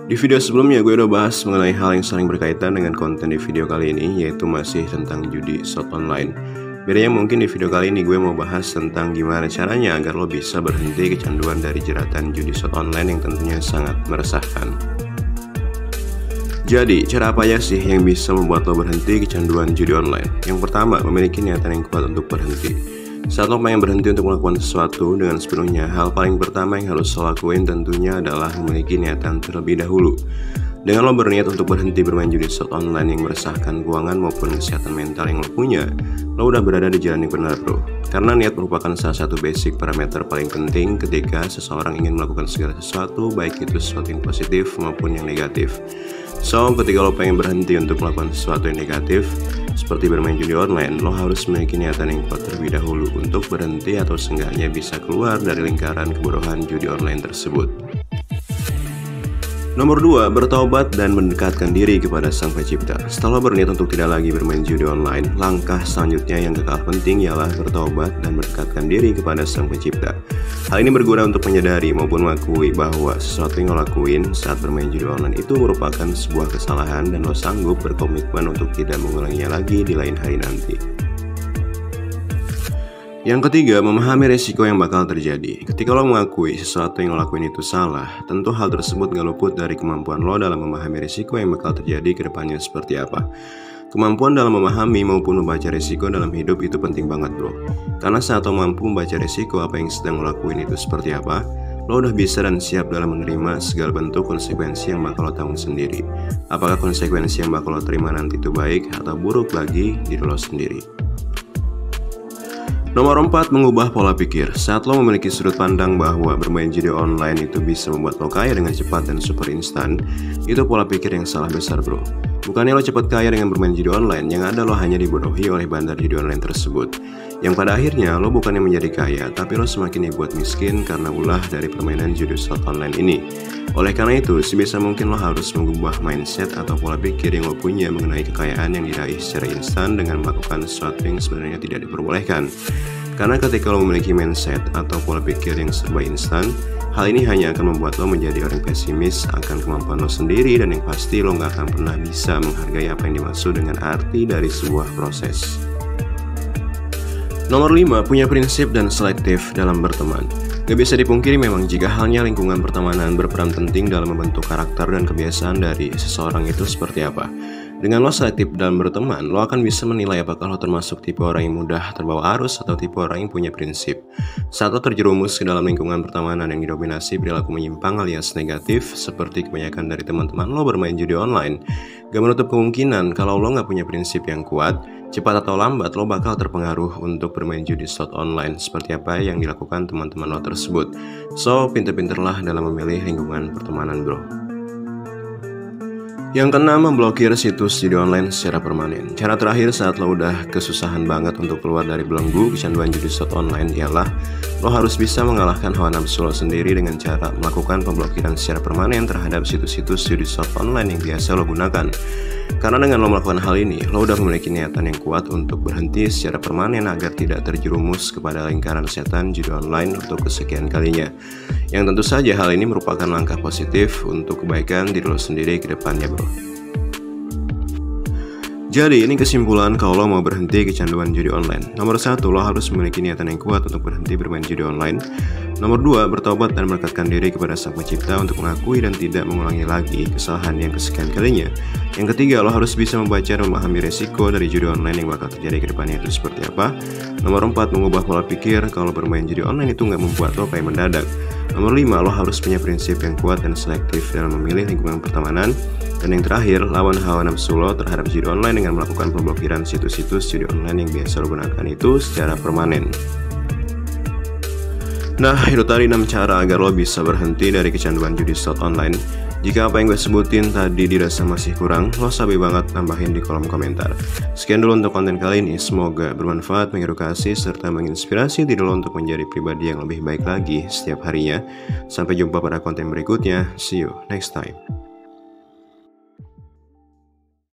Di video sebelumnya gue udah bahas mengenai hal yang saling berkaitan dengan konten di video kali ini, yaitu masih tentang judi slot online. Bedanya mungkin di video kali ini gue mau bahas tentang gimana caranya agar lo bisa berhenti kecanduan dari jeratan judi slot online yang tentunya sangat meresahkan. Jadi, cara apa aja sih yang bisa membuat lo berhenti kecanduan judi online? Yang pertama, memiliki niatan yang kuat untuk berhenti. Saat lo pengen berhenti untuk melakukan sesuatu dengan sepenuhnya, hal paling pertama yang harus lo lakuin tentunya adalah memiliki niatan terlebih dahulu. Dengan lo berniat untuk berhenti bermain judi slot online yang meresahkan keuangan maupun kesehatan mental yang lo punya, lo udah berada di jalan yang benar, bro. Karena niat merupakan salah satu basic parameter paling penting ketika seseorang ingin melakukan segala sesuatu, baik itu sesuatu yang positif maupun yang negatif. So, ketika lo pengen berhenti untuk melakukan sesuatu yang negatif, seperti bermain judi online, lo harus memiliki niatan yang kuat terlebih dahulu untuk berhenti atau seenggaknya bisa keluar dari lingkaran kebodohan judi online tersebut. Nomor 2, bertobat dan mendekatkan diri kepada Sang Pencipta. Setelah berniat untuk tidak lagi bermain judi online, langkah selanjutnya yang gak kalah penting ialah bertobat dan mendekatkan diri kepada Sang Pencipta. Hal ini berguna untuk menyadari maupun mengakui bahwa sesuatu yang lo lakuin saat bermain judi online itu merupakan sebuah kesalahan dan lo sanggup berkomitmen untuk tidak mengulanginya lagi di lain hari nanti. Yang ketiga, memahami resiko yang bakal terjadi. Ketika lo mengakui sesuatu yang lo lakuin itu salah, tentu hal tersebut gak luput dari kemampuan lo dalam memahami resiko yang bakal terjadi ke depannya seperti apa. Kemampuan dalam memahami maupun membaca resiko dalam hidup itu penting banget, bro. Karena saat lo mampu membaca resiko apa yang sedang lo lakuin itu seperti apa, lo udah bisa dan siap dalam menerima segala bentuk konsekuensi yang bakal lo tanggung sendiri. Apakah konsekuensi yang bakal lo terima nanti itu baik atau buruk bagi diri lo sendiri. Nomor 4, mengubah pola pikir. Saat lo memiliki sudut pandang bahwa bermain judi online itu bisa membuat lo kaya dengan cepat dan super instan, itu pola pikir yang salah besar, bro. Bukannya lo cepat kaya dengan bermain judi online, yang ada lo hanya dibodohi oleh bandar judi online tersebut. Yang pada akhirnya lo bukannya menjadi kaya, tapi lo semakin dibuat miskin karena ulah dari permainan judi slot online ini. Oleh karena itu, sebisa mungkin lo harus mengubah mindset atau pola pikir yang lo punya mengenai kekayaan yang diraih secara instan dengan melakukan sesuatu yang sebenarnya tidak diperbolehkan. Karena ketika lo memiliki mindset atau pola pikir yang serba instan, hal ini hanya akan membuat lo menjadi orang pesimis akan kemampuan lo sendiri, dan yang pasti lo gak akan pernah bisa menghargai apa yang dimaksud dengan arti dari sebuah proses. Nomor 5, punya prinsip dan selektif dalam berteman. Gak bisa dipungkiri memang jika halnya lingkungan pertemanan berperan penting dalam membentuk karakter dan kebiasaan dari seseorang itu seperti apa. Dengan lo selektif dalam berteman, lo akan bisa menilai apakah lo termasuk tipe orang yang mudah terbawa arus atau tipe orang yang punya prinsip. Saat lo terjerumus ke dalam lingkungan pertemanan yang didominasi perilaku menyimpang alias negatif, seperti kebanyakan dari teman-teman lo bermain judi online, gak menutup kemungkinan kalau lo gak punya prinsip yang kuat, cepat atau lambat lo bakal terpengaruh untuk bermain judi slot online seperti apa yang dilakukan teman-teman lo tersebut. So, pinter-pinterlah dalam memilih lingkungan pertemanan, bro. Yang keenam, memblokir situs judi online secara permanen. Cara terakhir saat lo udah kesusahan banget untuk keluar dari belenggu kecanduan judi slot online ialah lo harus bisa mengalahkan hawa nafsu lo sendiri dengan cara melakukan pemblokiran secara permanen terhadap situs-situs judi slot online yang biasa lo gunakan. Karena dengan lo melakukan hal ini, lo udah memiliki niatan yang kuat untuk berhenti secara permanen agar tidak terjerumus kepada lingkaran setan judi online untuk kesekian kalinya. Yang tentu saja hal ini merupakan langkah positif untuk kebaikan diri lo sendiri ke depannya, bro. Jadi ini kesimpulan kalau lo mau berhenti kecanduan judi online. Nomor 1, lo harus memiliki niatan yang kuat untuk berhenti bermain judi online. Nomor 2, bertobat dan mendekatkan diri kepada Sang Pencipta untuk mengakui dan tidak mengulangi lagi kesalahan yang kesekian kalinya. Yang ketiga, lo harus bisa membaca dan memahami resiko dari judi online yang bakal terjadi ke depannya itu seperti apa. Nomor 4, mengubah pola pikir kalau bermain judi online itu nggak membuat lo kayak mendadak. Nomor 5, lo harus punya prinsip yang kuat dan selektif dalam memilih lingkungan pertemanan. Dan yang terakhir, lawan hawa nafsu lo terhadap judi online dengan melakukan pemblokiran situs-situs judi online yang biasa lo gunakan itu secara permanen. Nah, itu tadi 6 cara agar lo bisa berhenti dari kecanduan judi slot online. Jika apa yang gue sebutin tadi dirasa masih kurang, lo sabi banget tambahin di kolom komentar. Sekian dulu untuk konten kali ini, semoga bermanfaat, mengedukasi, serta menginspirasi diri lo untuk menjadi pribadi yang lebih baik lagi setiap harinya. Sampai jumpa pada konten berikutnya, see you next time.